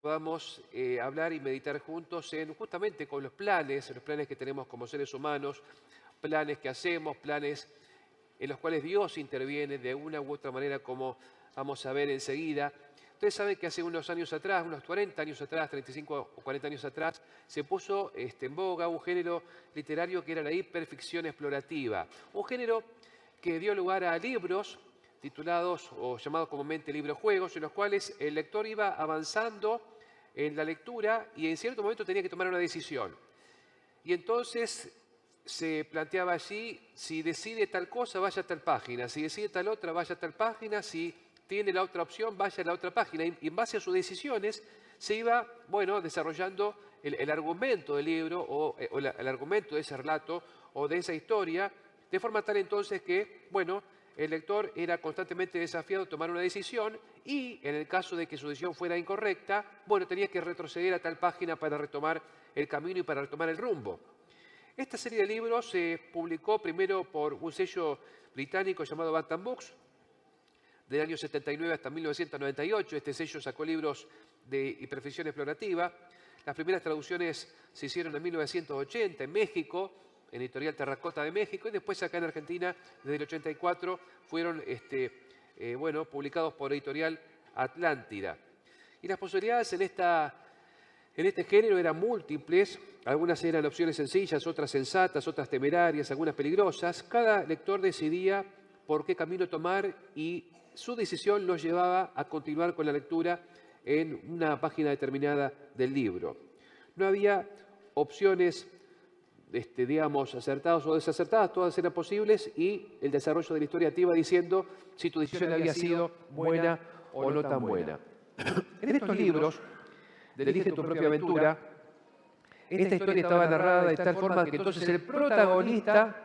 podamos hablar y meditar juntos en justamente con los planes que tenemos como seres humanos, planes que hacemos, planes en los cuales Dios interviene de una u otra manera, como vamos a ver enseguida. Ustedes saben que hace unos años atrás, unos 40 años atrás, 35 o 40 años atrás, se puso en boga un género literario que era la hiperficción explorativa. Un género que dio lugar a libros titulados o llamados comúnmente librojuegos, en los cuales el lector iba avanzando en la lectura y en cierto momento tenía que tomar una decisión. Y entonces se planteaba allí, si decide tal cosa, vaya a tal página, si decide tal otra, vaya a tal página, si tiene la otra opción, vaya a la otra página. Y en base a sus decisiones se iba, bueno, desarrollando el argumento del libro o el argumento de ese relato o de esa historia, de forma tal entonces que, bueno, el lector era constantemente desafiado a tomar una decisión y, en el caso de que su decisión fuera incorrecta, bueno, tenía que retroceder a tal página para retomar el camino y para retomar el rumbo. Esta serie de libros se publicó primero por un sello británico llamado Bantam Books, del año 79 hasta 1998. Este sello sacó libros de hiperficción explorativa. Las primeras traducciones se hicieron en 1980 en México, en Editorial Terracota de México, y después acá en Argentina, desde el 84, fueron publicados por Editorial Atlántida. Y las posibilidades en este género eran múltiples, algunas eran opciones sencillas, otras sensatas, otras temerarias, algunas peligrosas. Cada lector decidía por qué camino tomar y su decisión los llevaba a continuar con la lectura en una página determinada del libro. No había opciones, digamos, acertadas o desacertadas, todas eran posibles y el desarrollo de la historia te iba diciendo si tu decisión había sido buena o no tan buena. En estos libros, de Elige tu propia aventura, esta historia estaba narrada de tal forma que entonces el protagonista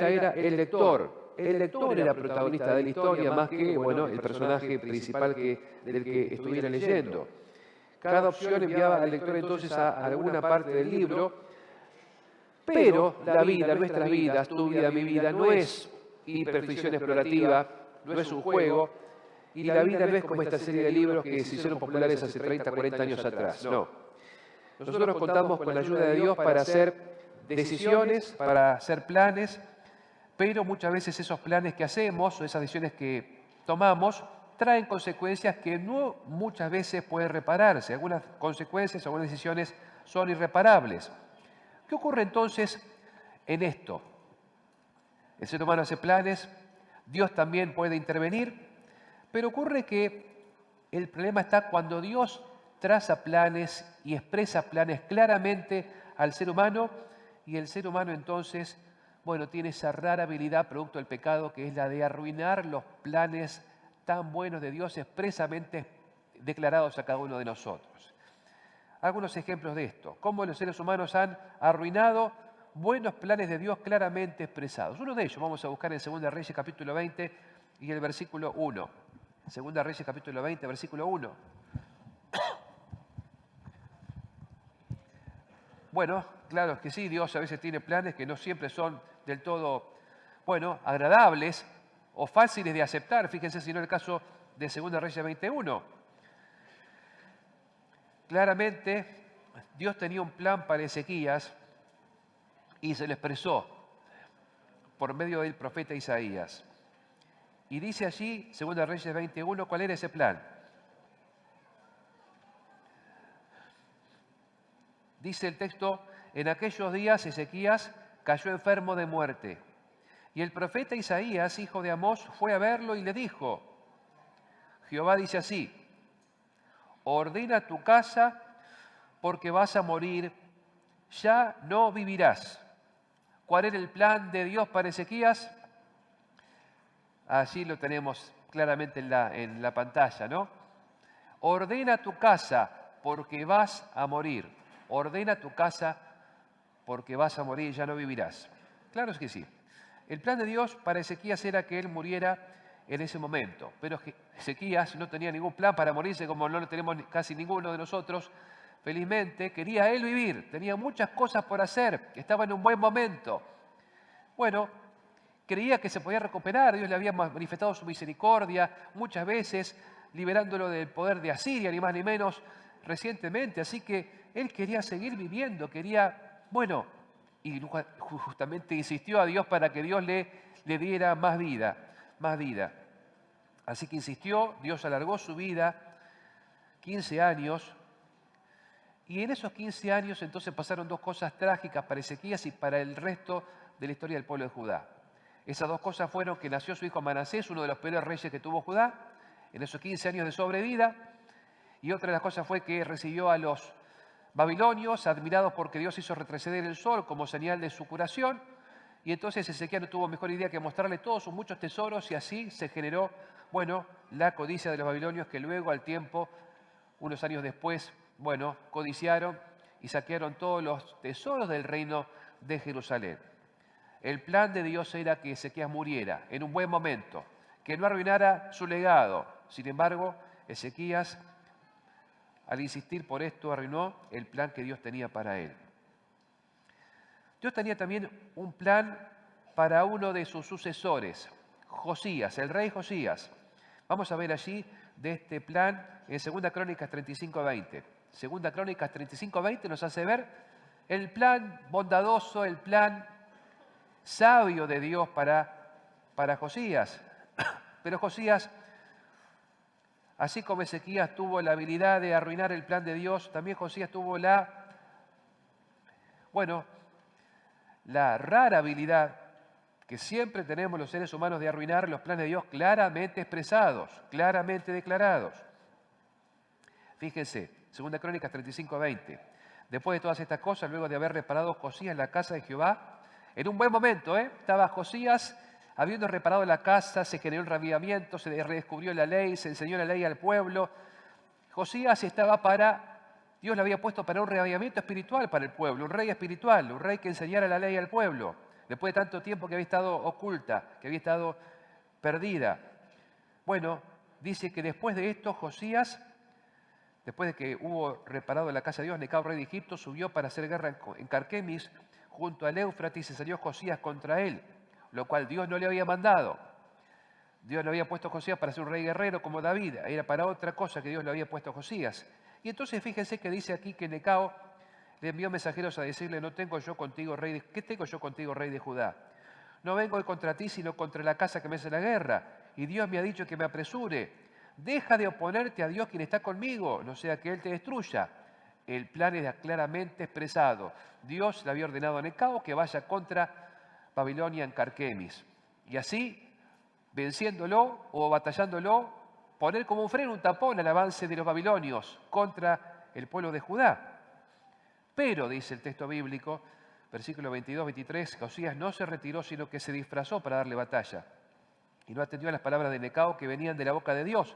era el lector. El lector era protagonista de la historia más que, bueno, el personaje principal del que estuviera leyendo. Cada opción enviaba al lector entonces a alguna parte del libro, pero la vida, nuestras vidas, tu vida, mi vida, no es hiperficción explorativa, no es un juego, y la vida no es como esta serie de libros que se hicieron populares hace 30, 40 años atrás, no. Nosotros contamos con la ayuda de Dios para hacer decisiones, para hacer planes, pero muchas veces esos planes que hacemos o esas decisiones que tomamos traen consecuencias que no muchas veces pueden repararse. Algunas consecuencias, algunas decisiones son irreparables. ¿Qué ocurre entonces en esto? El ser humano hace planes, Dios también puede intervenir, pero ocurre que el problema está cuando Dios traza planes y expresa planes claramente al ser humano y el ser humano entonces, bueno, tiene esa rara habilidad producto del pecado que es la de arruinar los planes tan buenos de Dios expresamente declarados a cada uno de nosotros. Algunos ejemplos de esto, cómo los seres humanos han arruinado buenos planes de Dios claramente expresados. Uno de ellos vamos a buscar en 2 Reyes capítulo 20 y el versículo 1. 2 Reyes capítulo 20, versículo 1. Bueno, claro que sí, Dios a veces tiene planes que no siempre son del todo, bueno, agradables o fáciles de aceptar. Fíjense si no el caso de 2 Reyes 21. Claramente, Dios tenía un plan para Ezequías y se lo expresó por medio del profeta Isaías. Y dice allí, 2 Reyes 21, ¿cuál era ese plan? Dice el texto, en aquellos días Ezequías cayó enfermo de muerte. Y el profeta Isaías, hijo de Amós, fue a verlo y le dijo, Jehová dice así, ordena tu casa porque vas a morir, ya no vivirás. ¿Cuál era el plan de Dios para Ezequías? Allí lo tenemos claramente en la pantalla, ¿no? Ordena tu casa porque vas a morir. Ordena tu casa porque vas a morir y ya no vivirás. Claro es que sí. El plan de Dios para Ezequías era que él muriera en ese momento. Pero Ezequías no tenía ningún plan para morirse, como no lo tenemos casi ninguno de nosotros. Felizmente quería él vivir, tenía muchas cosas por hacer, estaba en un buen momento. Bueno, creía que se podía recuperar, Dios le había manifestado su misericordia muchas veces, liberándolo del poder de Asiria, ni más ni menos, recientemente. Así que él quería seguir viviendo, quería, bueno, y justamente insistió a Dios para que Dios le diera más vida, más vida. Así que insistió, Dios alargó su vida, 15 años, y en esos 15 años entonces pasaron dos cosas trágicas para Ezequías y para el resto de la historia del pueblo de Judá. Esas dos cosas fueron que nació su hijo Manasés, uno de los peores reyes que tuvo Judá, en esos 15 años de sobrevida, y otra de las cosas fue que recibió a los babilonios, admirados porque Dios hizo retroceder el sol como señal de su curación, y entonces Ezequías no tuvo mejor idea que mostrarle todos sus muchos tesoros, y así se generó, bueno, la codicia de los babilonios, que luego al tiempo, unos años después, bueno, codiciaron y saquearon todos los tesoros del reino de Jerusalén. El plan de Dios era que Ezequías muriera en un buen momento, que no arruinara su legado. Sin embargo, Ezequías, al insistir por esto, arruinó el plan que Dios tenía para él. Dios tenía también un plan para uno de sus sucesores, Josías, el rey Josías. Vamos a ver allí de este plan en 2 Crónicas 35:20. 2 Crónicas 35:20 nos hace ver el plan bondadoso, el plan sabio de Dios para Josías. Pero Josías, así como Ezequías tuvo la habilidad de arruinar el plan de Dios, también Josías tuvo la rara habilidad que siempre tenemos los seres humanos de arruinar los planes de Dios claramente expresados, claramente declarados. Fíjense, 2 Crónicas 35:20. Después de todas estas cosas, luego de haber reparado Josías la casa de Jehová, en un buen momento, estaba Josías habiendo reparado la casa, se generó un reavivamiento, se redescubrió la ley, se enseñó la ley al pueblo. Josías Dios le había puesto para un reavivamiento espiritual para el pueblo, un rey espiritual, un rey que enseñara la ley al pueblo, después de tanto tiempo que había estado oculta, que había estado perdida. Bueno, dice que después de esto Josías, después de que hubo reparado la casa de Dios, Necao, rey de Egipto, subió para hacer guerra en Carquemis, junto al Éufrates, y salió Josías contra él, lo cual Dios no le había mandado. Dios le había puesto a Josías para ser un rey guerrero como David, era para otra cosa que Dios le había puesto a Josías. Y entonces fíjense que dice aquí que Necao le envió mensajeros a decirle: ¿qué tengo yo contigo, rey de Judá? No vengo hoy contra ti, sino contra la casa que me hace la guerra. Y Dios me ha dicho que me apresure. Deja de oponerte a Dios, quien está conmigo, no sea que Él te destruya. El plan era claramente expresado. Dios le había ordenado a Necao que vaya contra Babilonia en Carquemis. Y así, venciéndolo o batallándolo, poner como un freno, un tapón al avance de los babilonios contra el pueblo de Judá. Pero, dice el texto bíblico, versículo 22-23, Josías no se retiró, sino que se disfrazó para darle batalla. Y no atendió a las palabras de Necao que venían de la boca de Dios.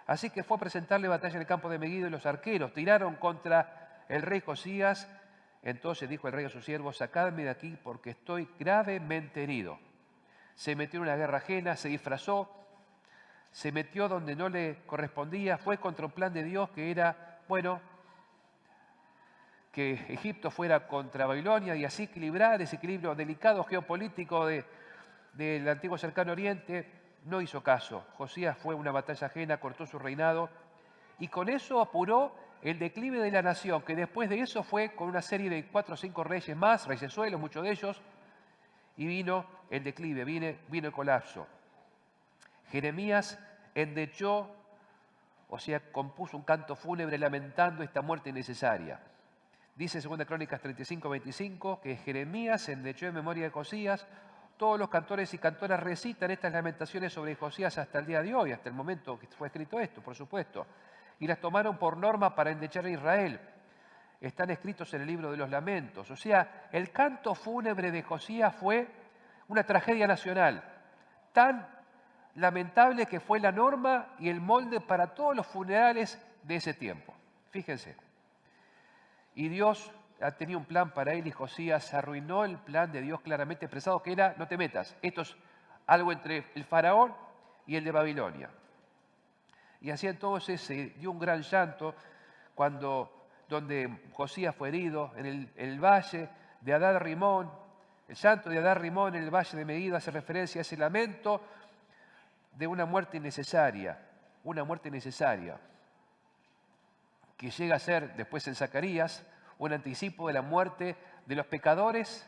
Así que fue a presentarle batalla en el campo de Meguido, y los arqueros tiraron contra el rey Josías. Entonces dijo el rey a sus siervos: sacadme de aquí porque estoy gravemente herido. Se metió en una guerra ajena, se disfrazó, se metió donde no le correspondía, fue contra un plan de Dios que era, que Egipto fuera contra Babilonia y así equilibrar ese equilibrio delicado geopolítico del antiguo cercano oriente. No hizo caso. Josías fue a una batalla ajena, cortó su reinado y con eso apuró el declive de la nación, que después de eso fue con una serie de 4 o 5 reyes más, reyes, muchos de ellos, y vino el declive, vino el colapso. Jeremías endechó, o sea, compuso un canto fúnebre lamentando esta muerte innecesaria. Dice 2 Crónicas 35-25 que Jeremías endechó en memoria de Josías. Todos los cantores y cantoras recitan estas lamentaciones sobre Josías hasta el día de hoy, hasta el momento que fue escrito esto, por supuesto. Y las tomaron por norma para endechar a Israel. Están escritos en el libro de los lamentos. O sea, el canto fúnebre de Josías fue una tragedia nacional, tan lamentable que fue la norma y el molde para todos los funerales de ese tiempo. Fíjense. Y Dios tenía un plan para él y Josías arruinó el plan de Dios claramente expresado, que era: no te metas, esto es algo entre el faraón y el de Babilonia. Y así entonces se dio un gran llanto donde Josías fue herido en el valle de Adad Rimón. El llanto de Adad Rimón en el valle de Meguido hace referencia a ese lamento de una muerte innecesaria. una muerte necesaria, que llega a ser, después en Zacarías, un anticipo de la muerte de los pecadores,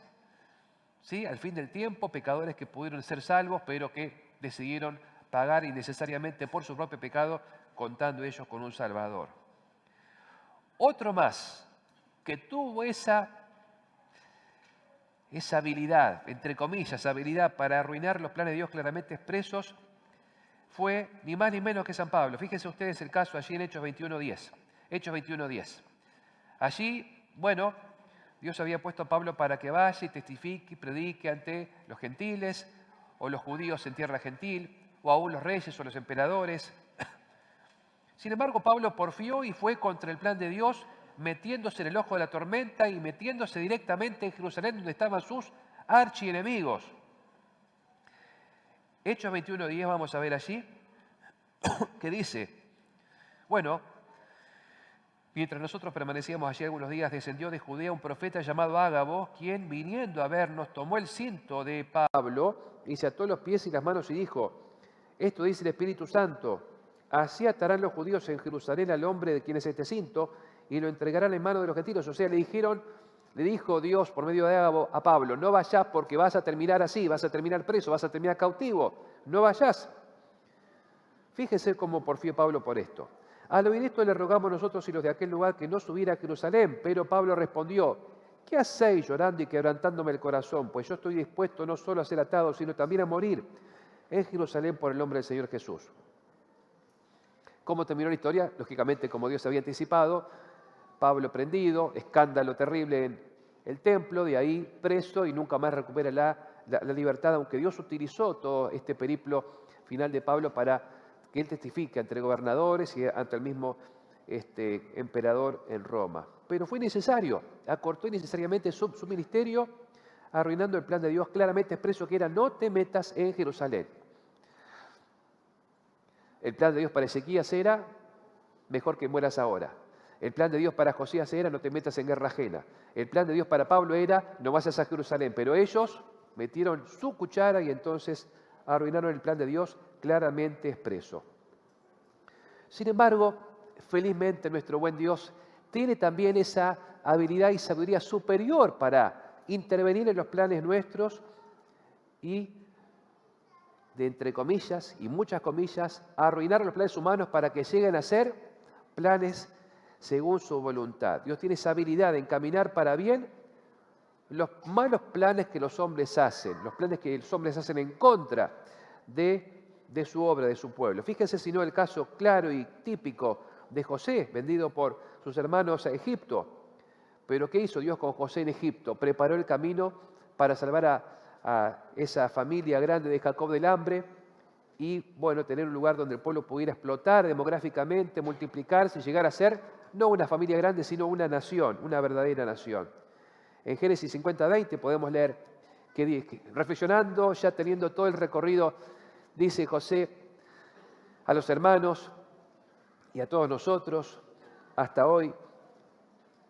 ¿sí? Al fin del tiempo, pecadores que pudieron ser salvos, pero que decidieron pagar innecesariamente por su propio pecado, contando ellos con un Salvador. Otro más que tuvo esa habilidad, entre comillas, habilidad para arruinar los planes de Dios claramente expresos, fue ni más ni menos que San Pablo. Fíjense ustedes el caso allí en Hechos 21:10. Hechos 21:10. Allí, bueno, Dios había puesto a Pablo para que vaya y testifique y predique ante los gentiles, o los judíos en tierra gentil, o aún los reyes o los emperadores. Sin embargo, Pablo porfió y fue contra el plan de Dios, metiéndose en el ojo de la tormenta y metiéndose directamente en Jerusalén, donde estaban sus archienemigos. Hechos 21:10, vamos a ver allí, que dice, bueno, mientras nosotros permanecíamos allí algunos días, descendió de Judea un profeta llamado Ágabo, quien viniendo a vernos tomó el cinto de Pablo y se ató los pies y las manos y dijo, esto dice el Espíritu Santo, así atarán los judíos en Jerusalén al hombre de quien es este cinto y lo entregarán en manos de los gentiles. O sea, le dijo Dios por medio de Ágabo a Pablo, no vayas porque vas a terminar así, vas a terminar preso, vas a terminar cautivo, no vayas. Fíjese cómo porfió Pablo por esto. Al oír esto le rogamos nosotros y los de aquel lugar que no subiera a Jerusalén, pero Pablo respondió, ¿qué hacéis llorando y quebrantándome el corazón? Pues yo estoy dispuesto no solo a ser atado, sino también a morir en Jerusalén por el nombre del Señor Jesús. ¿Cómo terminó la historia? Lógicamente, como Dios había anticipado, Pablo prendido, escándalo terrible en el templo, de ahí preso y nunca más recupera la libertad, aunque Dios utilizó todo este periplo final de Pablo para que él testifique ante gobernadores y ante el mismo emperador en Roma. Pero fue necesario, acortó innecesariamente su ministerio, arruinando el plan de Dios claramente expreso que era no te metas en Jerusalén. El plan de Dios para Ezequías era mejor que mueras ahora. El plan de Dios para Josías era no te metas en guerra ajena. El plan de Dios para Pablo era no vayas a Jerusalén. Pero ellos metieron su cuchara y entonces arruinaron el plan de Dios claramente expreso. Sin embargo, felizmente nuestro buen Dios tiene también esa habilidad y sabiduría superior para intervenir en los planes nuestros y, de entre comillas y muchas comillas, arruinar los planes humanos para que lleguen a ser planes según su voluntad. Dios tiene esa habilidad de encaminar para bien los malos planes que los hombres hacen, los planes que los hombres hacen en contra de su obra, de su pueblo. Fíjense si no el caso claro y típico de José, vendido por sus hermanos a Egipto. Pero ¿qué hizo Dios con José en Egipto? Preparó el camino para salvar a esa familia grande de Jacob del hambre y, bueno, tener un lugar donde el pueblo pudiera explotar demográficamente, multiplicarse y llegar a ser no una familia grande, sino una nación, una verdadera nación. En Génesis 50:20 podemos leer que reflexionando, ya teniendo todo el recorrido, dice José a los hermanos y a todos nosotros hasta hoy,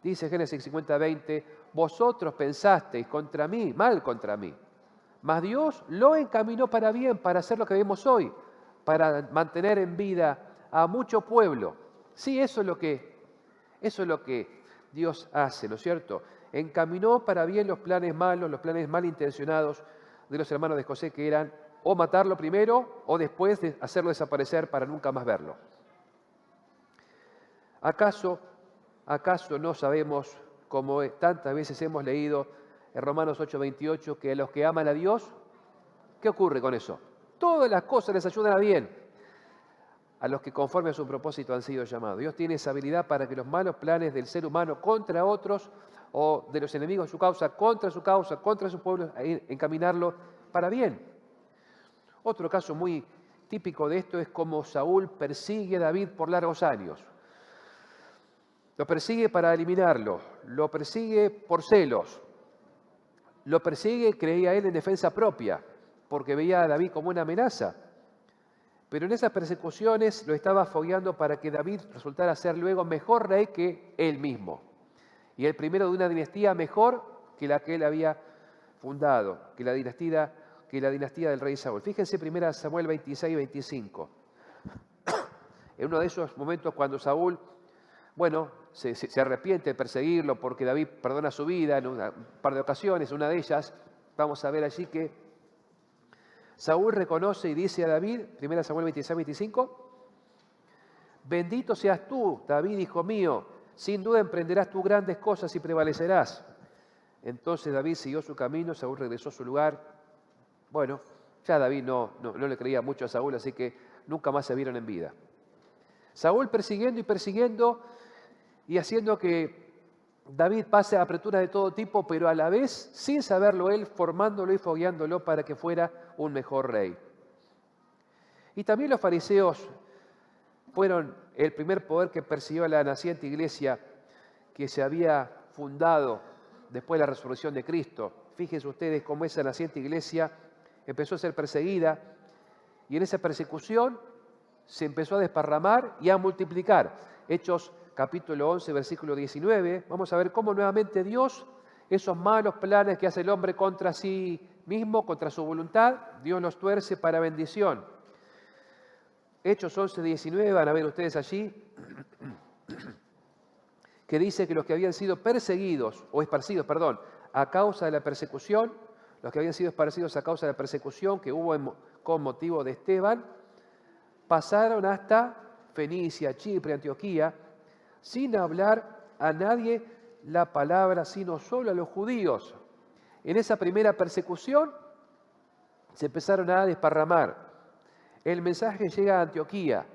dice Génesis 50:20, vosotros pensasteis contra mí, mal contra mí, mas Dios lo encaminó para bien, para hacer lo que vemos hoy, para mantener en vida a mucho pueblo. Sí, eso es lo que Dios hace, ¿no es cierto? Encaminó para bien los planes malos, los planes malintencionados de los hermanos de José, que eran o matarlo primero o después de hacerlo desaparecer para nunca más verlo. ¿Acaso no sabemos, como tantas veces hemos leído en Romanos 8:28, que a los que aman a Dios, ¿qué ocurre con eso? Todas las cosas les ayudan a bien, a los que conforme a su propósito han sido llamados. Dios tiene esa habilidad para que los malos planes del ser humano contra otros o de los enemigos de su causa, contra su pueblo, encaminarlo para bien. Otro caso muy típico de esto es cómo Saúl persigue a David por largos años. Lo persigue para eliminarlo, lo persigue por celos, lo persigue, creía él, en defensa propia, porque veía a David como una amenaza. Pero en esas persecuciones lo estaba fogueando para que David resultara ser luego mejor rey que él mismo. Y el primero de una dinastía mejor que la que él había fundado, que la dinastía del rey Saúl. Fíjense 1 Samuel 26:25. en uno de esos momentos cuando Saúl, bueno, se arrepiente de perseguirlo porque David perdona su vida en un par de ocasiones, una de ellas, vamos a ver allí que Saúl reconoce y dice a David, 1 Samuel 26, 25, bendito seas tú, David, hijo mío, sin duda emprenderás tú grandes cosas y prevalecerás. Entonces David siguió su camino, Saúl regresó a su lugar. Bueno, ya David no le creía mucho a Saúl, así que nunca más se vieron en vida. Saúl persiguiendo y persiguiendo y haciendo que David pase a apreturas de todo tipo, pero a la vez, sin saberlo él, formándolo y fogueándolo para que fuera un mejor rey. Y también los fariseos fueron el primer poder que persiguió a la naciente iglesia que se había fundado después de la resurrección de Cristo. Fíjense ustedes cómo esa naciente iglesia empezó a ser perseguida y en esa persecución se empezó a desparramar y a multiplicar. Hechos capítulo 11, versículo 19, vamos a ver cómo nuevamente Dios, esos malos planes que hace el hombre contra sí mismo, contra su voluntad, Dios los tuerce para bendición. Hechos 11, 19, van a ver ustedes allí, que dice que los que habían sido perseguidos, o esparcidos, perdón, a causa de la persecución, los que habían sido esparcidos a causa de la persecución que hubo con motivo de Esteban, pasaron hasta Fenicia, Chipre, Antioquía, sin hablar a nadie la palabra, sino solo a los judíos. En esa primera persecución se empezaron a desparramar. El mensaje llega a Antioquía,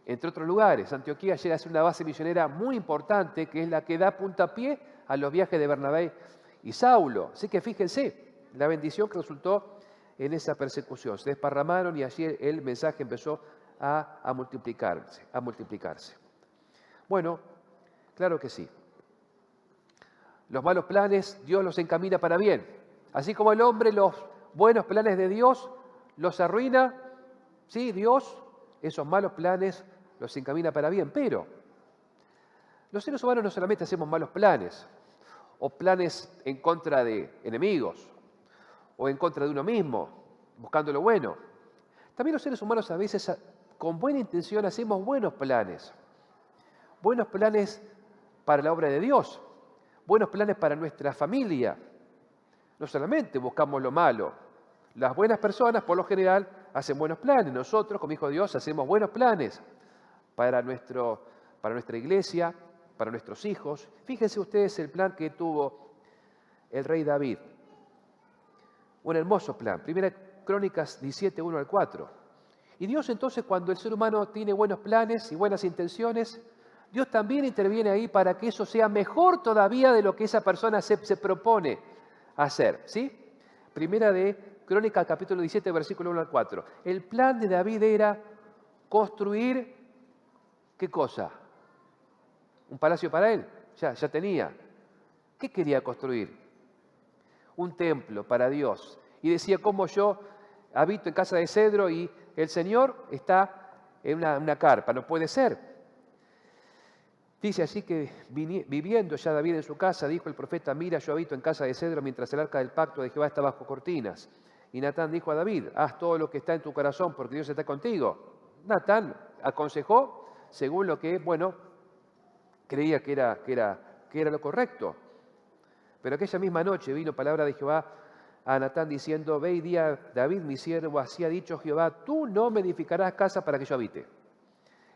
entre otros lugares. Antioquía llega a ser una base misionera muy importante, que es la que da puntapié a los viajes de Bernabé y Saulo. Así que fíjense la bendición que resultó en esa persecución. Se desparramaron y allí el mensaje empezó a multiplicarse. Bueno, claro que sí. Los malos planes Dios los encamina para bien. Así como el hombre los buenos planes de Dios los arruina, sí, Dios esos malos planes los encamina para bien. Pero los seres humanos no solamente hacemos malos planes, o planes en contra de enemigos, o en contra de uno mismo, buscando lo bueno. También los seres humanos a veces con buena intención hacemos buenos planes para la obra de Dios, buenos planes para nuestra familia. No solamente buscamos lo malo, las buenas personas por lo general hacen buenos planes. Nosotros, como hijos de Dios, hacemos buenos planes para nuestra iglesia, para nuestros hijos. Fíjense ustedes el plan que tuvo el rey David. Un hermoso plan. Primera Crónicas 17, 1 al 4. Y Dios entonces, cuando el ser humano tiene buenos planes y buenas intenciones, Dios también interviene ahí para que eso sea mejor todavía de lo que esa persona se propone hacer. ¿Sí? Primera de Crónicas capítulo 17, versículo 1 al 4. El plan de David era construir, ¿qué cosa? Un palacio para él. Ya tenía. ¿Qué quería construir? Un templo para Dios. Y decía, como yo habito en casa de cedro y el Señor está en una carpa. No puede ser. Dice así que viviendo ya David en su casa, dijo el profeta, mira, yo habito en casa de cedro mientras el arca del pacto de Jehová está bajo cortinas. Y Natán dijo a David, haz todo lo que está en tu corazón porque Dios está contigo. Natán aconsejó según lo que, creía que era lo correcto. Pero aquella misma noche vino palabra de Jehová a Natán diciendo, ve y di a David mi siervo, así ha dicho Jehová, tú no me edificarás casa para que yo habite.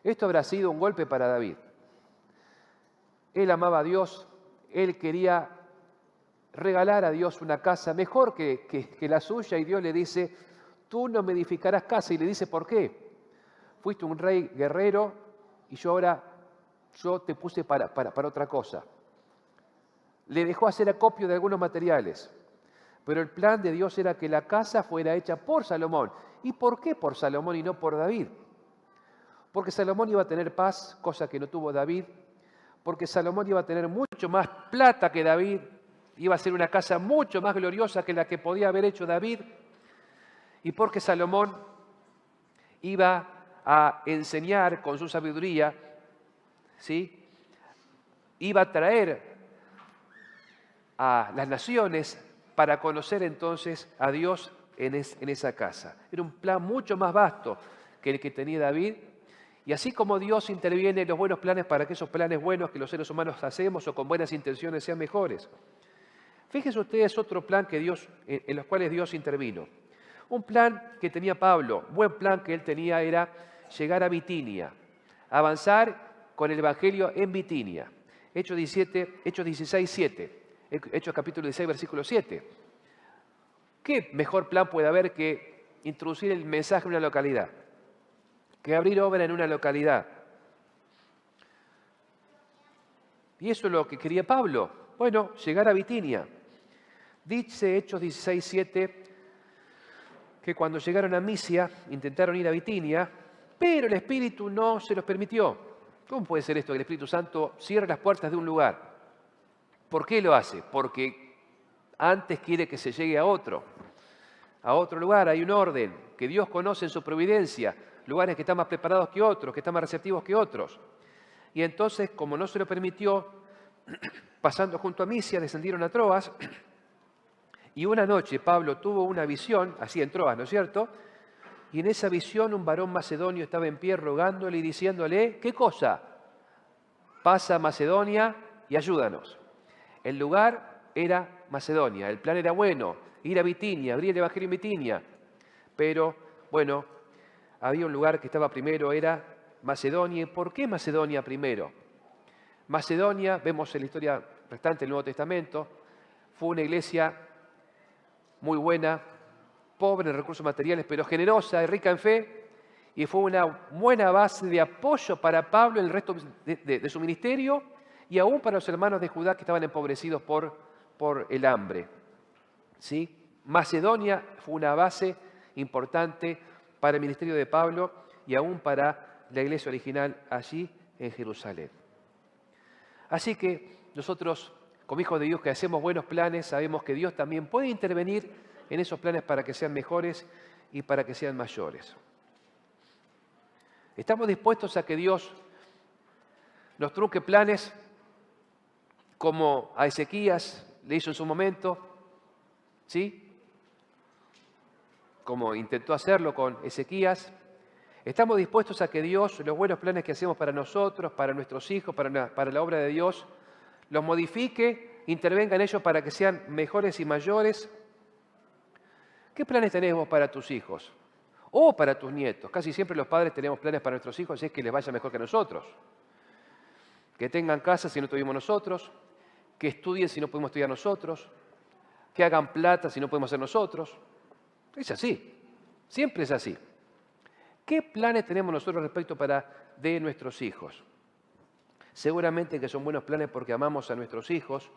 Esto habrá sido un golpe para David. Él amaba a Dios, él quería regalar a Dios una casa mejor que la suya y Dios le dice, tú no me edificarás casa. Y le dice, ¿por qué? Fuiste un rey guerrero y yo te puse para otra cosa. Le dejó hacer acopio de algunos materiales, pero el plan de Dios era que la casa fuera hecha por Salomón. ¿Y por qué por Salomón y no por David? Porque Salomón iba a tener paz, cosa que no tuvo David, porque Salomón iba a tener mucho más plata que David, iba a ser una casa mucho más gloriosa que la que podía haber hecho David, y porque Salomón iba a enseñar con su sabiduría, ¿sí? Iba a traer a las naciones para conocer entonces a Dios en esa casa. Era un plan mucho más vasto que el que tenía David Y así como Dios interviene en los buenos planes para que esos planes buenos que los seres humanos hacemos o con buenas intenciones sean mejores. Fíjense ustedes otro plan que en los cuales Dios intervino. Un plan que tenía Pablo, buen plan que él tenía era llegar a Bitinia, avanzar con el Evangelio en Bitinia. Hechos 16, 7. Hechos capítulo 16, versículo 7. ¿Qué mejor plan puede haber que introducir el mensaje en una localidad? Que abrir obra en una localidad. Y eso es lo que quería Pablo. Bueno, llegar a Bitinia. Dice Hechos 16, 7, que cuando llegaron a Misia intentaron ir a Bitinia, pero el Espíritu no se los permitió. ¿Cómo puede ser esto que el Espíritu Santo cierre las puertas de un lugar? ¿Por qué lo hace? Porque antes quiere que se llegue a otro lugar. Hay un orden que Dios conoce en su providencia, lugares que están más preparados que otros, que están más receptivos que otros. Y entonces, como no se lo permitió, pasando junto a Misia, descendieron a Troas, y una noche Pablo tuvo una visión, así en Troas, ¿no es cierto? Y en esa visión un varón macedonio estaba en pie rogándole y diciéndole, ¿qué cosa? Pasa a Macedonia y ayúdanos. El lugar era Macedonia, el plan era bueno, ir a Bitinia, abrir el Evangelio en Bitinia. Pero, bueno, había un lugar que estaba primero, era Macedonia. ¿Y por qué Macedonia primero? Macedonia, vemos en la historia restante del Nuevo Testamento, fue una iglesia muy buena, pobre en recursos materiales, pero generosa y rica en fe, y fue una buena base de apoyo para Pablo en el resto de su ministerio y aún para los hermanos de Judá que estaban empobrecidos por el hambre. ¿Sí? Macedonia fue una base importante para el ministerio de Pablo y aún para la iglesia original allí en Jerusalén. Así que nosotros, como hijos de Dios que hacemos buenos planes, sabemos que Dios también puede intervenir en esos planes para que sean mejores y para que sean mayores. ¿Estamos dispuestos a que Dios nos trunque planes como a Ezequías le hizo en su momento? ¿Sí? Como intentó hacerlo con Ezequías. ¿Estamos dispuestos a que Dios, los buenos planes que hacemos para nosotros, para nuestros hijos, para la obra de Dios, los modifique, intervenga en ellos para que sean mejores y mayores? ¿Qué planes tenemos para tus hijos? O para tus nietos. Casi siempre los padres tenemos planes para nuestros hijos y es que les vaya mejor que a nosotros. Que tengan casa si no tuvimos nosotros, que estudien si no podemos estudiar nosotros, que hagan plata si no podemos hacer nosotros. Es así, siempre es así. ¿Qué planes tenemos nosotros respecto de nuestros hijos? Seguramente que son buenos planes porque amamos a nuestros hijos,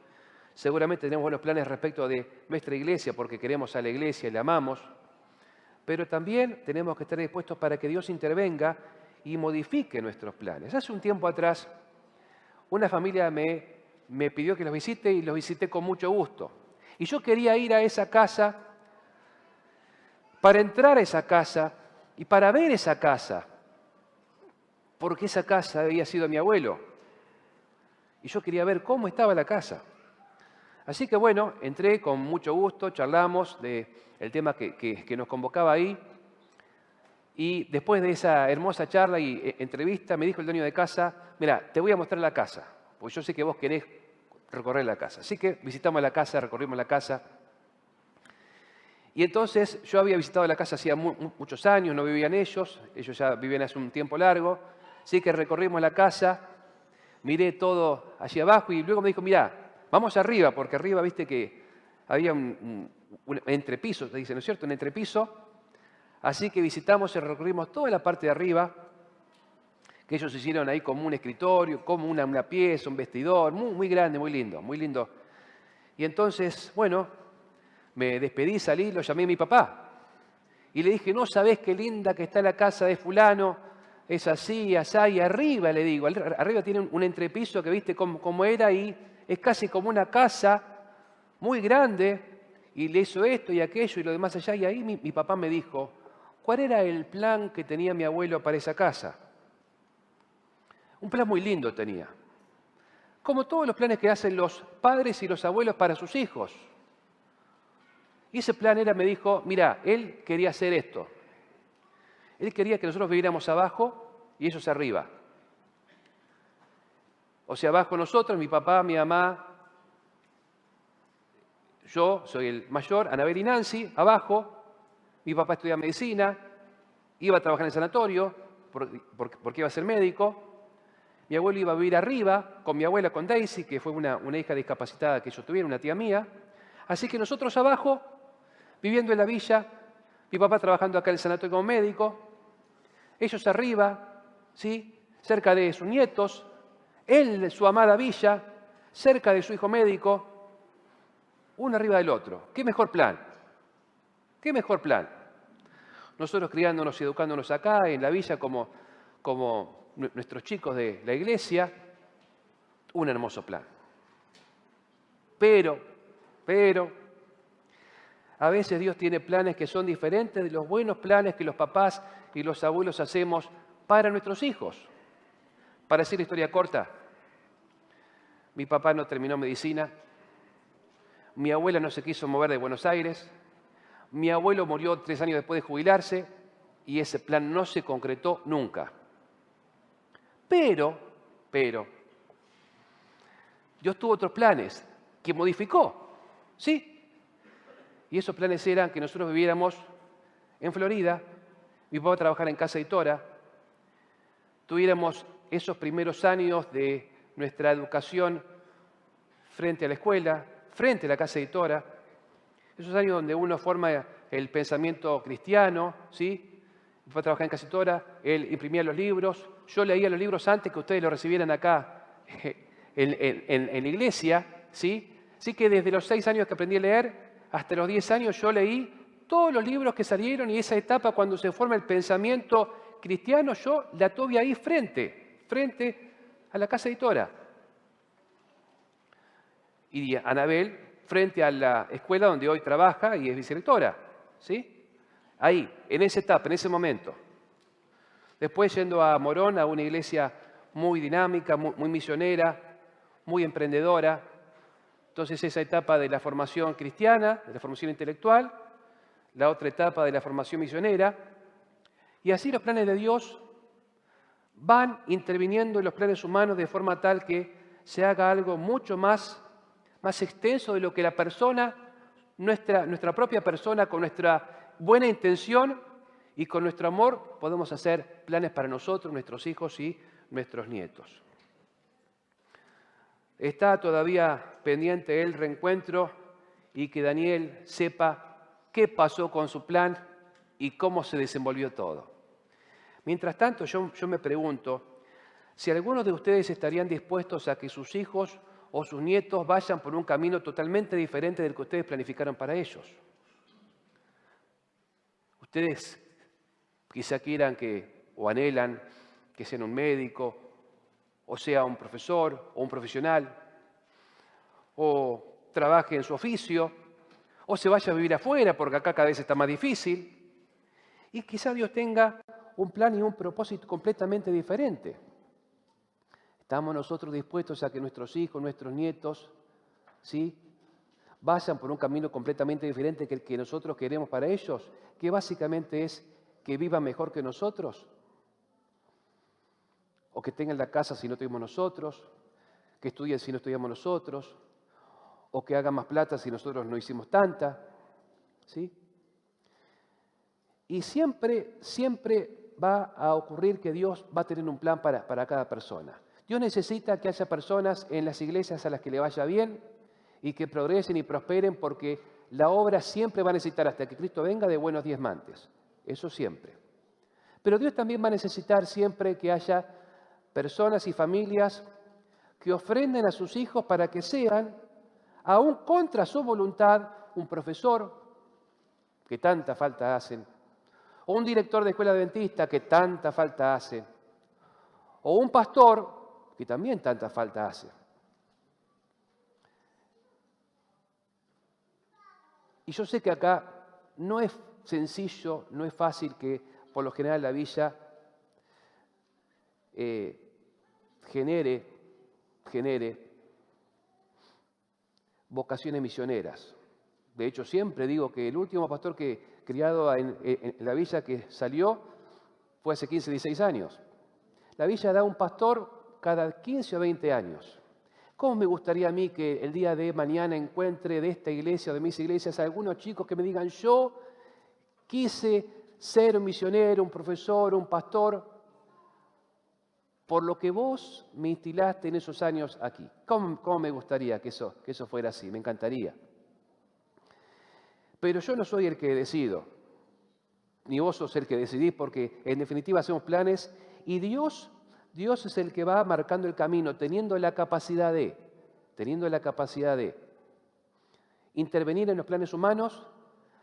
seguramente tenemos buenos planes respecto de nuestra iglesia porque queremos a la iglesia y la amamos, pero también tenemos que estar dispuestos para que Dios intervenga y modifique nuestros planes. Hace un tiempo atrás, una familia me pidió que los visite y los visité con mucho gusto. Y yo quería ir a esa casa, para entrar a esa casa y para ver esa casa, porque esa casa había sido mi abuelo. Y yo quería ver cómo estaba la casa. Así que bueno, entré con mucho gusto, charlamos del tema que nos convocaba ahí. Y después de esa hermosa charla y entrevista, me dijo el dueño de casa, mira, te voy a mostrar la casa, porque yo sé que vos querés recorrer la casa. Así que visitamos la casa, recorrimos la casa. Y entonces yo había visitado la casa hacía muchos años, no vivían ellos ya vivían hace un tiempo largo. Así que recorrimos la casa, miré todo allí abajo y luego me dijo, mirá, vamos arriba, porque arriba viste que había un entrepiso, te dice, ¿no es cierto? Un entrepiso. Así que visitamos y recorrimos toda la parte de arriba, que ellos hicieron ahí como un escritorio, como una pieza, un vestidor, muy grande, muy lindo, muy lindo. Y entonces, bueno, me despedí, salí, lo llamé a mi papá. Y le dije, no sabés qué linda que está la casa de fulano, es así, asá, y arriba, le digo, arriba tiene un entrepiso que viste como era y es casi como una casa muy grande, y le hizo esto y aquello y lo demás allá. Y ahí mi papá me dijo, ¿cuál era el plan que tenía mi abuelo para esa casa? Un plan muy lindo tenía. Como todos los planes que hacen los padres y los abuelos para sus hijos. Y ese plan era, me dijo, mira, él quería hacer esto. Él quería que nosotros viviéramos abajo y ellos arriba. O sea, abajo nosotros, mi papá, mi mamá, yo soy el mayor, Anabel y Nancy, abajo. Mi papá estudia medicina, iba a trabajar en el sanatorio porque iba a ser médico. Mi abuelo iba a vivir arriba con mi abuela, con Daisy, que fue una hija discapacitada que ellos tuvieron, una tía mía. Así que nosotros abajo, viviendo en la villa, mi papá trabajando acá en el sanatorio como médico, ellos arriba, ¿sí? Cerca de sus nietos, él, su amada villa, cerca de su hijo médico, uno arriba del otro. ¿Qué mejor plan? ¿Qué mejor plan? Nosotros criándonos y educándonos acá, en la villa, como nuestros chicos de la iglesia, un hermoso plan. Pero, a veces Dios tiene planes que son diferentes de los buenos planes que los papás y los abuelos hacemos para nuestros hijos. Para decir la historia corta, mi papá no terminó medicina, mi abuela no se quiso mover de Buenos Aires, mi abuelo murió 3 años después de jubilarse y ese plan no se concretó nunca. Pero, Dios tuvo otros planes que modificó, ¿sí? Y esos planes eran que nosotros viviéramos en Florida, mi papá trabajara en casa editora, tuviéramos esos primeros años de nuestra educación frente a la escuela, frente a la casa editora, esos años donde uno forma el pensamiento cristiano, ¿sí? Mi papá trabajaba en casa editora, él imprimía los libros, yo leía los libros antes que ustedes los recibieran acá en la iglesia, ¿sí? Así que desde los 6 años que aprendí a leer hasta los 10 años yo leí todos los libros que salieron y esa etapa cuando se forma el pensamiento cristiano, yo la tuve ahí frente a la casa editora. Y Anabel frente a la escuela donde hoy trabaja y es vicerrectora, ¿sí? Ahí, en esa etapa, en ese momento. Después yendo a Morón, a una iglesia muy dinámica, muy misionera, muy emprendedora. Entonces esa etapa de la formación cristiana, de la formación intelectual, la otra etapa de la formación misionera. Y así los planes de Dios van interviniendo en los planes humanos de forma tal que se haga algo mucho más extenso de lo que la persona, nuestra propia persona, con nuestra buena intención y con nuestro amor, podemos hacer planes para nosotros, nuestros hijos y nuestros nietos. Está todavía pendiente el reencuentro y que Daniel sepa qué pasó con su plan y cómo se desenvolvió todo. Mientras tanto, yo me pregunto si algunos de ustedes estarían dispuestos a que sus hijos o sus nietos vayan por un camino totalmente diferente del que ustedes planificaron para ellos. Ustedes quizá quieran o anhelan que sean un médico, o sea un profesor o un profesional, o trabaje en su oficio, o se vaya a vivir afuera porque acá cada vez está más difícil. Y quizá Dios tenga un plan y un propósito completamente diferente. ¿Estamos nosotros dispuestos a que nuestros hijos, nuestros nietos, ¿sí?, vayan por un camino completamente diferente que el que nosotros queremos para ellos? Que básicamente es que vivan mejor que nosotros, o que tengan la casa si no tuvimos nosotros, que estudien si no estudiamos nosotros, o que hagan más plata si nosotros no hicimos tanta, ¿sí? Y siempre va a ocurrir que Dios va a tener un plan para cada persona. Dios necesita que haya personas en las iglesias a las que le vaya bien y que progresen y prosperen porque la obra siempre va a necesitar, hasta que Cristo venga, de buenos diezmantes. Eso siempre. Pero Dios también va a necesitar siempre que haya personas y familias que ofrenden a sus hijos para que sean, aún contra su voluntad, un profesor, que tanta falta hacen, o un director de escuela adventista, que tanta falta hace, o un pastor, que también tanta falta hace. Y yo sé que acá no es sencillo, no es fácil que por lo general la villa genere vocaciones misioneras. De hecho, siempre digo que el último pastor que criado en la villa que salió fue hace 15, 16 años. la villa da un pastor cada 15 o 20 años. ¿Cómo me gustaría a mí que el día de mañana encuentre de esta iglesia o de mis iglesias a algunos chicos que me digan, yo quise ser un misionero, un profesor, un pastor, por lo que vos me instilaste en esos años aquí? ¿Cómo me gustaría que eso fuera así? Me encantaría. Pero yo no soy el que decido, ni vos sos el que decidís, porque en definitiva hacemos planes y Dios es el que va marcando el camino, teniendo la capacidad de intervenir en los planes humanos,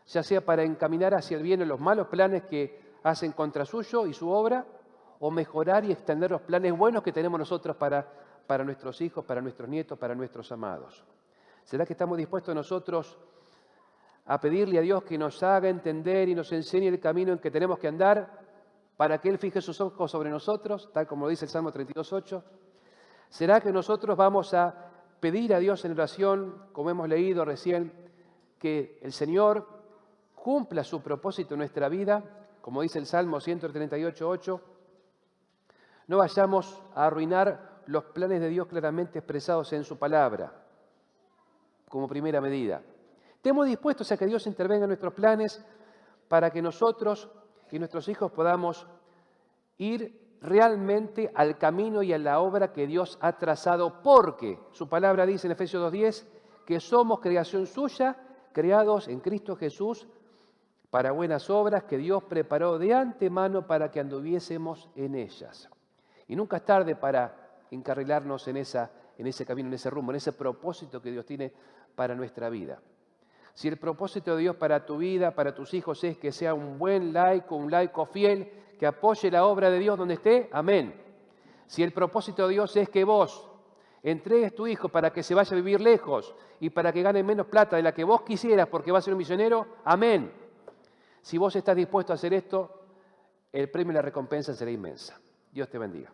ya sea para encaminar hacia el bien en los malos planes que hacen contra suyo y su obra, o mejorar y extender los planes buenos que tenemos nosotros para nuestros hijos, para nuestros nietos, para nuestros amados. ¿Será que estamos dispuestos nosotros a pedirle a Dios que nos haga entender y nos enseñe el camino en que tenemos que andar para que Él fije sus ojos sobre nosotros, tal como lo dice el Salmo 32:8? ¿Será que nosotros vamos a pedir a Dios en oración, como hemos leído recién, que el Señor cumpla su propósito en nuestra vida, como dice el Salmo 138:8? No vayamos a arruinar los planes de Dios claramente expresados en su palabra, como primera medida. Estemos dispuestos a que Dios intervenga en nuestros planes para que nosotros y nuestros hijos podamos ir realmente al camino y a la obra que Dios ha trazado, porque su palabra dice en Efesios 2:10 que somos creación suya, creados en Cristo Jesús para buenas obras que Dios preparó de antemano para que anduviésemos en ellas. Y nunca es tarde para encarrilarnos en ese camino, en ese rumbo, en ese propósito que Dios tiene para nuestra vida. Si el propósito de Dios para tu vida, para tus hijos, es que sea un buen laico, un laico fiel, que apoye la obra de Dios donde esté, amén. Si el propósito de Dios es que vos entregues tu hijo para que se vaya a vivir lejos y para que gane menos plata de la que vos quisieras porque va a ser un misionero, amén. Si vos estás dispuesto a hacer esto, el premio y la recompensa será inmensa. Dios te bendiga.